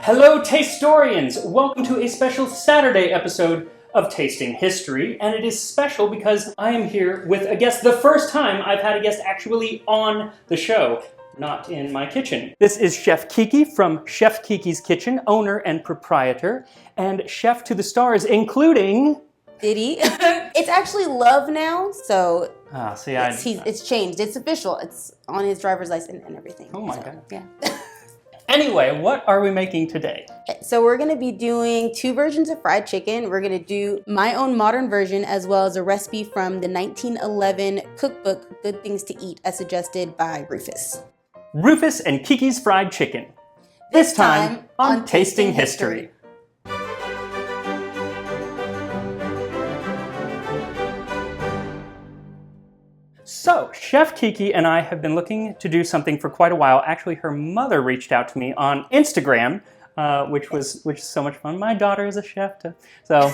Hello, Tastorians! Welcome to a special Saturday episode of Tasting History, and it is special because I am here with a guest. The first time I've had a guest actually on the show, not in my kitchen. This is Chef Kiki from Chef Kiki's Kitchen, owner and proprietor, and chef to the stars, including... Diddy. It's actually Love now, so see, it's changed. It's official. It's on his driver's license and everything. Oh my God. Yeah. Anyway, what are we making today? Okay, so we're going to be doing 2 versions of fried chicken. We're going to do my own modern version as well as a recipe from the 1911 cookbook, Good Things to Eat, as suggested by Rufus. Rufus and Kiki's Fried Chicken. This time on Tasting History. So, Chef Kiki and I have been looking to do something for quite a while. Actually, her mother reached out to me on Instagram, which is so much fun. My daughter is a chef, so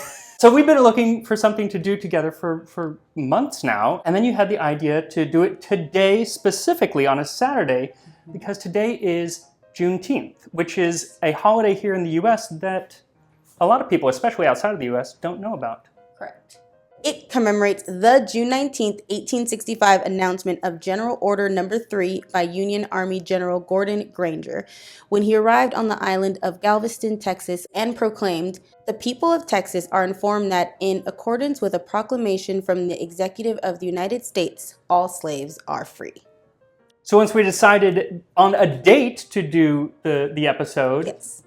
we've been looking for something to do together for months now. And then you had the idea to do it today, specifically on a Saturday, because today is Juneteenth, which is a holiday here in the U.S. that a lot of people, especially outside of the U.S., don't know about. Correct. It commemorates the June 19th, 1865 announcement of General Order No. 3 by Union Army General Gordon Granger when he arrived on the island of Galveston, Texas, and proclaimed, "The people of Texas are informed that in accordance with a proclamation from the Executive of the United States, all slaves are free." So once we decided on a date to do the episode, yes,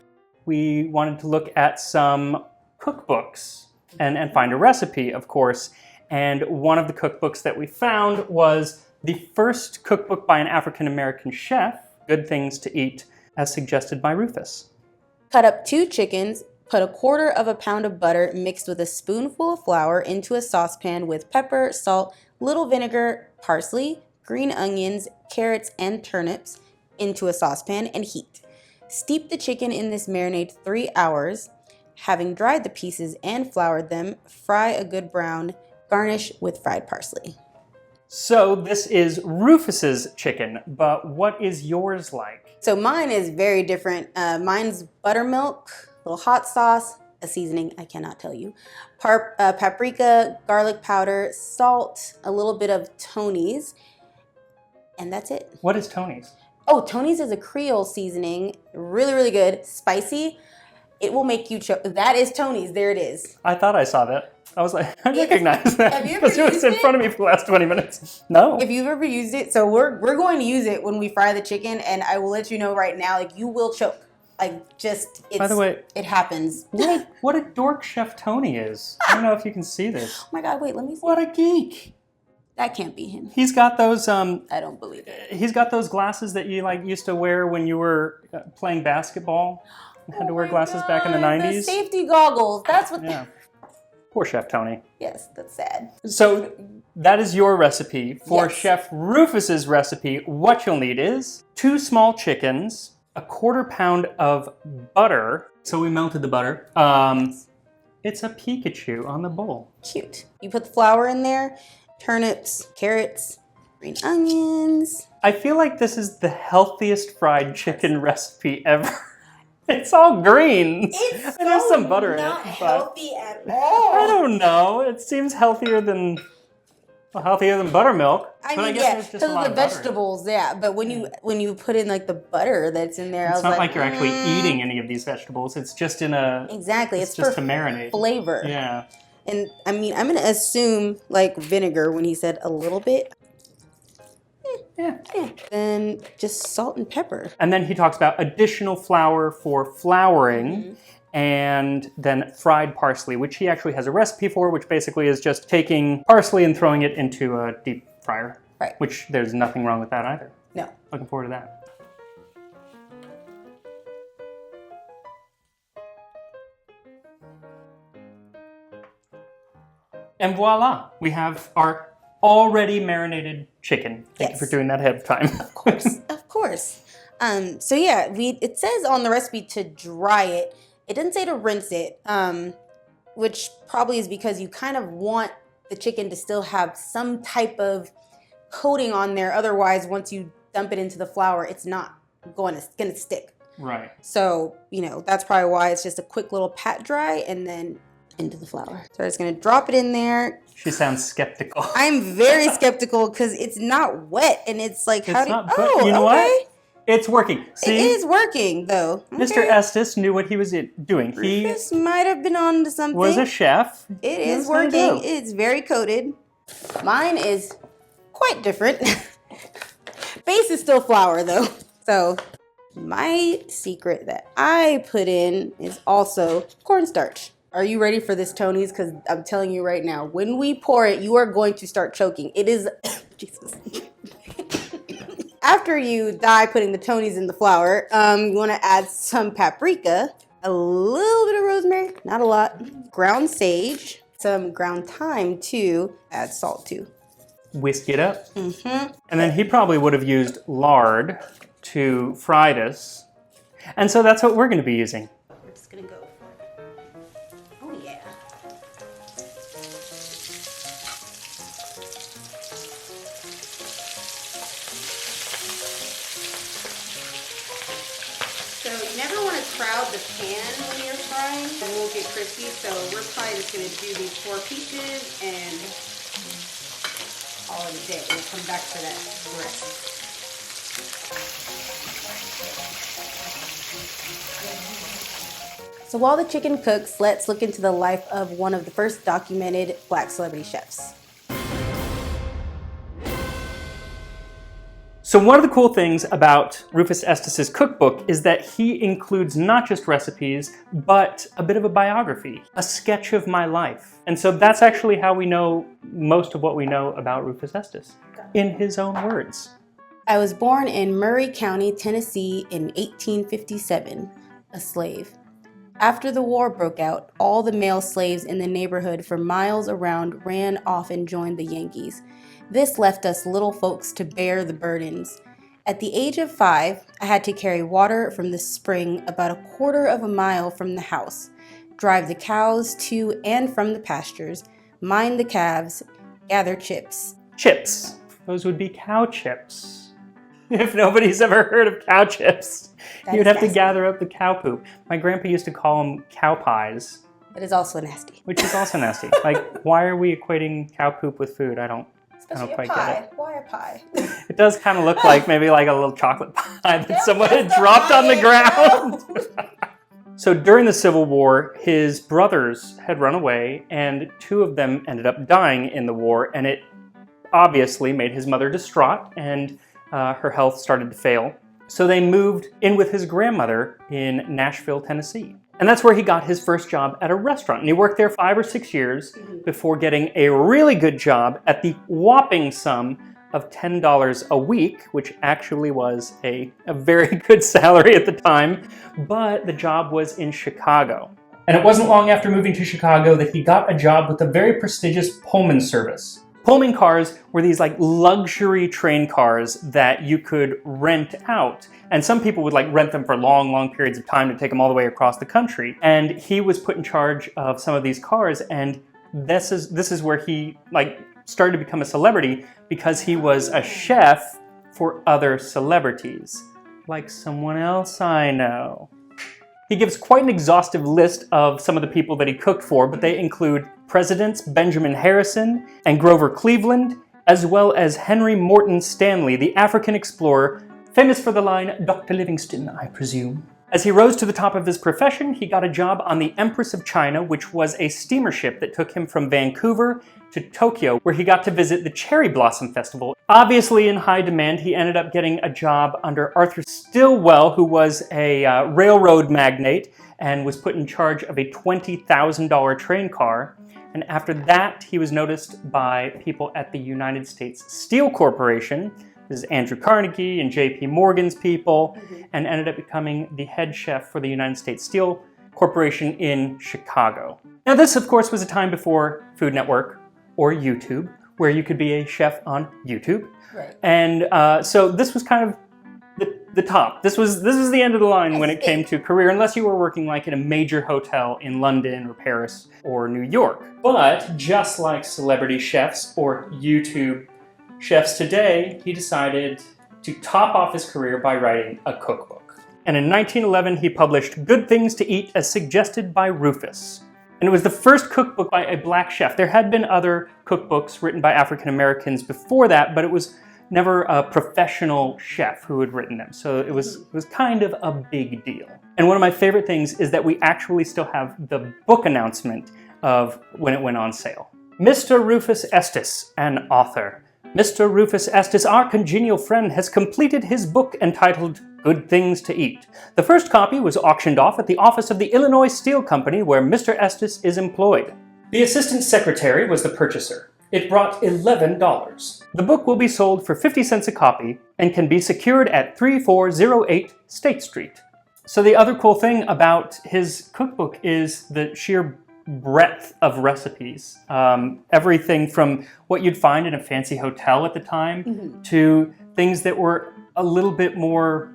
we wanted to look at some cookbooks. And find a recipe, of course. And one of the cookbooks that we found was the first cookbook by an African-American chef, Good Things to Eat, as suggested by Rufus. Cut up 2 chickens, put 1/4 pound of butter mixed with a spoonful of flour into a saucepan with pepper, salt, little vinegar, parsley, green onions, carrots, and turnips into a saucepan and heat. Steep the chicken in this marinade 3 hours. Having dried the pieces and floured them, fry a good brown, garnish with fried parsley. So this is Rufus's chicken, but what is yours like? So mine is very different. Mine's buttermilk, a little hot sauce, a seasoning I cannot tell you, paprika, garlic powder, salt, a little bit of Tony's, and that's it. What is Tony's? Oh, Tony's is a Creole seasoning, really, really good, spicy. It will make you choke. That is Tony's. There it is. I thought I saw that. I was like, I recognize that. Have you ever used it was in front of me for the last 20 minutes. No. If you've ever used it, so we're going to use it when we fry the chicken, and I will let you know right now, like, you will choke. Like, just, by the way, it happens. What a dork Chef Tony is. I don't know if you can see this. Oh my God, wait, let me see. What a geek. That can't be him. He's got those, I don't believe it. He's got those glasses that you, used to wear when you were playing basketball. Had to wear glasses back in the 90s. The safety goggles. That's what. Yeah. Poor Chef Tony. Yes, that's sad. So that is your recipe. For yes. Chef Rufus's recipe, what you'll need is 2 small chickens, 1/4 pound of butter. So we melted the butter. It's a Pikachu on the bowl. Cute. You put the flour in there, turnips, carrots, green onions. I feel like this is the healthiest fried chicken recipe ever. It's all green. It's there's some butter not in it. Healthy at all. I don't know. It seems healthier than buttermilk. I but mean, guess because of the vegetables, yeah. But when you put in like the butter that's in there, it's not like you're actually eating any of these vegetables. It's just in a exactly. It's just to marinate flavor. Yeah. And I mean, I'm gonna assume like vinegar when he said a little bit. Yeah. Then just salt and pepper. And then he talks about additional flour for flouring, and then fried parsley, which he actually has a recipe for, which basically is just taking parsley and throwing it into a deep fryer. Right. Which there's nothing wrong with that either. No. Looking forward to that. And voila, we have our already marinated chicken. Thank you for doing that ahead of time. Of course, of course. So yeah, it says on the recipe to dry it. It doesn't say to rinse it, which probably is because you kind of want the chicken to still have some type of coating on there. Otherwise, once you dump it into the flour, it's not going to stick. Right. So, that's probably why it's just a quick little pat dry and then into the flour. So I'm just going to drop it in there. She sounds skeptical. I'm very skeptical because it's not wet and it's like, But you know what? It's working. See? It is working though. Okay. Mr. Estes knew what he was doing. Rufus might have been on to something. Was a chef. It is working. It's very coated. Mine is quite different. Base is still flour though. So my secret that I put in is also cornstarch. Are you ready for this, Tonys? Because I'm telling you right now, when we pour it, you are going to start choking. It is, Jesus. After you die putting the Tonys in the flour, you want to add some paprika, a little bit of rosemary, not a lot, ground sage, some ground thyme too, add salt too. Whisk it up. And then he probably would have used lard to fry this. And so that's what we're going to be using. We're just going to go for it. Oh yeah. So you never want to crowd the pan when you're frying. It won't get crispy. So we're probably just going to do these 4 pieces and all in a day. We'll come back for that rest. So while the chicken cooks, let's look into the life of one of the first documented Black celebrity chefs. So one of the cool things about Rufus Estes' cookbook is that he includes not just recipes, but a bit of a biography, a sketch of my life. And so that's actually how we know most of what we know about Rufus Estes, in his own words. I was born in Murray County, Tennessee in 1857, a slave. After the war broke out, all the male slaves in the neighborhood for miles around ran off and joined the Yankees. This left us little folks to bear the burdens. At the age of 5, I had to carry water from the spring about a quarter of a mile from the house, drive the cows to and from the pastures, mind the calves, gather chips. Chips. Those would be cow chips. If nobody's ever heard of cow chips, you'd have to gather up the cow poop. My grandpa used to call them cow pies. It is also nasty. Which is also nasty. Like, why are we equating cow poop with food? I don't quite get it. Why a pie? It does kind of look like maybe like a little chocolate pie that someone had dropped on the ground. So during the Civil War, his brothers had run away, and 2 of them ended up dying in the war, and it obviously made his mother distraught, and her health started to fail. So they moved in with his grandmother in Nashville, Tennessee. And that's where he got his first job at a restaurant. And he worked there 5 or 6 years before getting a really good job at the whopping sum of $10 a week, which actually was a very good salary at the time. But the job was in Chicago. And it wasn't long after moving to Chicago that he got a job with a very prestigious Pullman service. Pullman cars were these like luxury train cars that you could rent out. And some people would like rent them for long periods of time to take them all the way across the country. And he was put in charge of some of these cars, and this is where he like started to become a celebrity because he was a chef for other celebrities, like someone else I know. He gives quite an exhaustive list of some of the people that he cooked for, but they include Presidents Benjamin Harrison and Grover Cleveland, as well as Henry Morton Stanley, the African explorer, famous for the line, "Dr. Livingstone, I presume." As he rose to the top of his profession, he got a job on the Empress of China, which was a steamer ship that took him from Vancouver to Tokyo, where he got to visit the Cherry Blossom Festival. Obviously in high demand, he ended up getting a job under Arthur Stilwell, who was a railroad magnate and was put in charge of a $20,000 train car. And after that, he was noticed by people at the United States Steel Corporation. This is Andrew Carnegie and J.P. Morgan's people, and ended up becoming the head chef for the United States Steel Corporation in Chicago. Now this, of course, was a time before Food Network or YouTube, where you could be a chef on YouTube. Right. And so this was kind of the top. This was the end of the line when it came to career, unless you were working like in a major hotel in London or Paris or New York. But just like celebrity chefs or YouTube chefs today, he decided to top off his career by writing a cookbook. And in 1911, he published Good Things to Eat as Suggested by Rufus. And it was the first cookbook by a black chef. There had been other cookbooks written by African Americans before that, but it was never a professional chef who had written them. So it was kind of a big deal. And one of my favorite things is that we actually still have the book announcement of when it went on sale. Mr. Rufus Estes, an author. Mr. Rufus Estes, our congenial friend, has completed his book entitled Good Things to Eat. The first copy was auctioned off at the office of the Illinois Steel Company where Mr. Estes is employed. The assistant secretary was the purchaser. It brought $11. The book will be sold for 50 cents a copy and can be secured at 3408 State Street. So the other cool thing about his cookbook is the sheer breadth of recipes. Everything from what you'd find in a fancy hotel at the time to things that were a little bit more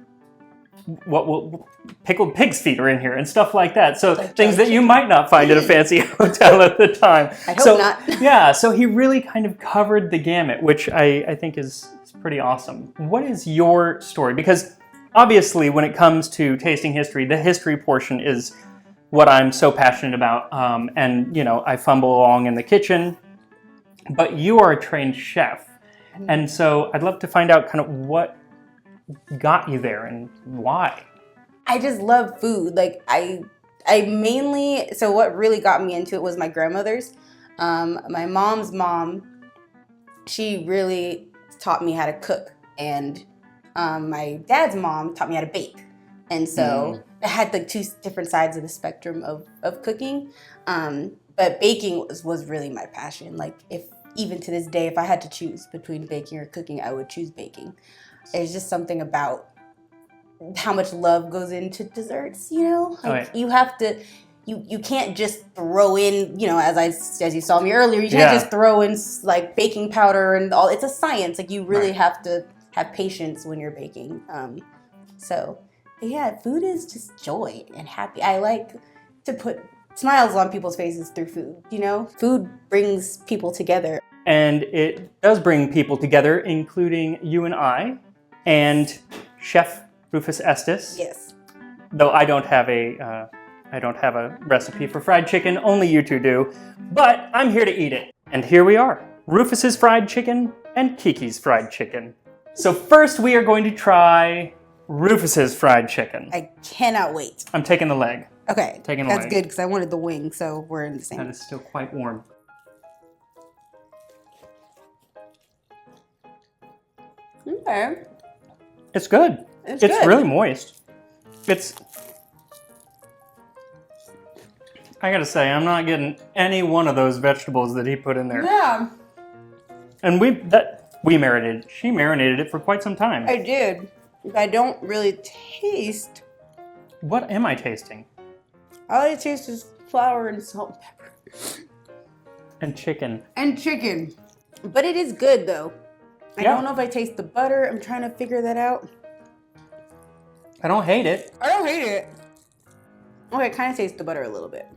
pickled pig's feet are in here and stuff like that. So like things that you might not find in a fancy hotel at the time. I hope not. Yeah, so he really kind of covered the gamut, which I think is pretty awesome. What is your story? Because obviously when it comes to tasting history, the history portion is what I'm so passionate about. And, you know, I fumble along in the kitchen, but you are a trained chef. And so I'd love to find out kind of what got you there and why. I just love food. Like I mainly, so what really got me into it was my grandmother's. My mom's mom, she really taught me how to cook. And my dad's mom taught me how to bake. And so I had like two different sides of the spectrum of cooking. But baking was really my passion. Like even to this day, if I had to choose between baking or cooking, I would choose baking. There's just something about how much love goes into desserts, you know? Like you have to, you can't just throw in, you know, as you saw me earlier, you can't just throw in like baking powder and all. It's a science. Like you really have to have patience when you're baking. So yeah, food is just joy and happy. I like to put smiles on people's faces through food, you know? Food brings people together. And it does bring people together, including you and I, and Chef Rufus Estes. Yes. Though I don't have a recipe for fried chicken, only you two do, but I'm here to eat it. And here we are, Rufus's fried chicken and Kiki's fried chicken. So first we are going to try Rufus's fried chicken. I cannot wait. I'm taking the leg. Okay, taking the that's leg. good because I wanted the wing, so we're in the same. That is still quite warm. Okay. It's good. It's good. Really moist. I gotta say, I'm not getting any one of those vegetables that he put in there. Yeah. And she marinated it for quite some time. I did. I don't really taste. What am I tasting? All I taste is flour and salt and pepper. And chicken. And chicken. But it is good though. I don't know if I taste the butter. I'm trying to figure that out. I don't hate it. I don't hate it. Okay, I kind of taste the butter a little bit.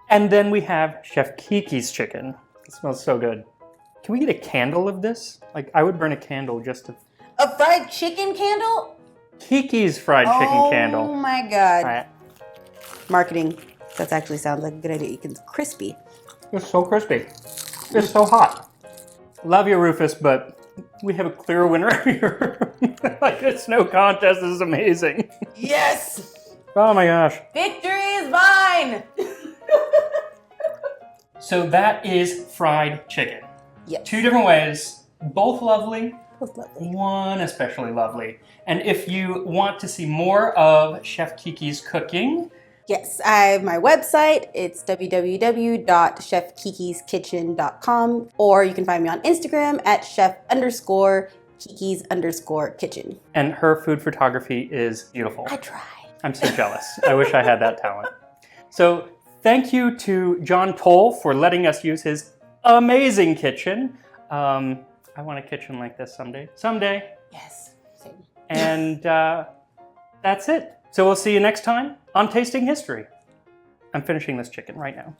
And then we have Chef Kiki's chicken. It smells so good. Can we get a candle of this? Like, I would burn a candle just to... A fried chicken candle? Kiki's fried chicken candle. Oh my God. All right. Marketing. That actually sounds like a good idea. It's crispy. It's so crispy. It's so hot. Love you, Rufus, but we have a clear winner here. Like, it's no contest. This is amazing. Yes! Oh my gosh. Victory is mine! So that is fried chicken. Yes. 2 different ways, both lovely. Both lovely. One especially lovely. And if you want to see more of Chef Kiki's cooking, yes, I have my website. It's www.chefkikiskitchen.com, or you can find me on Instagram at chef_Kikis_kitchen. and her food photography is beautiful. I try. I'm so jealous. I wish I had that talent. So thank you to John Toll for letting us use his amazing kitchen. I want a kitchen like this someday. Someday. Yes, same. And that's it. So we'll see you next time on Tasting History. I'm finishing this chicken right now.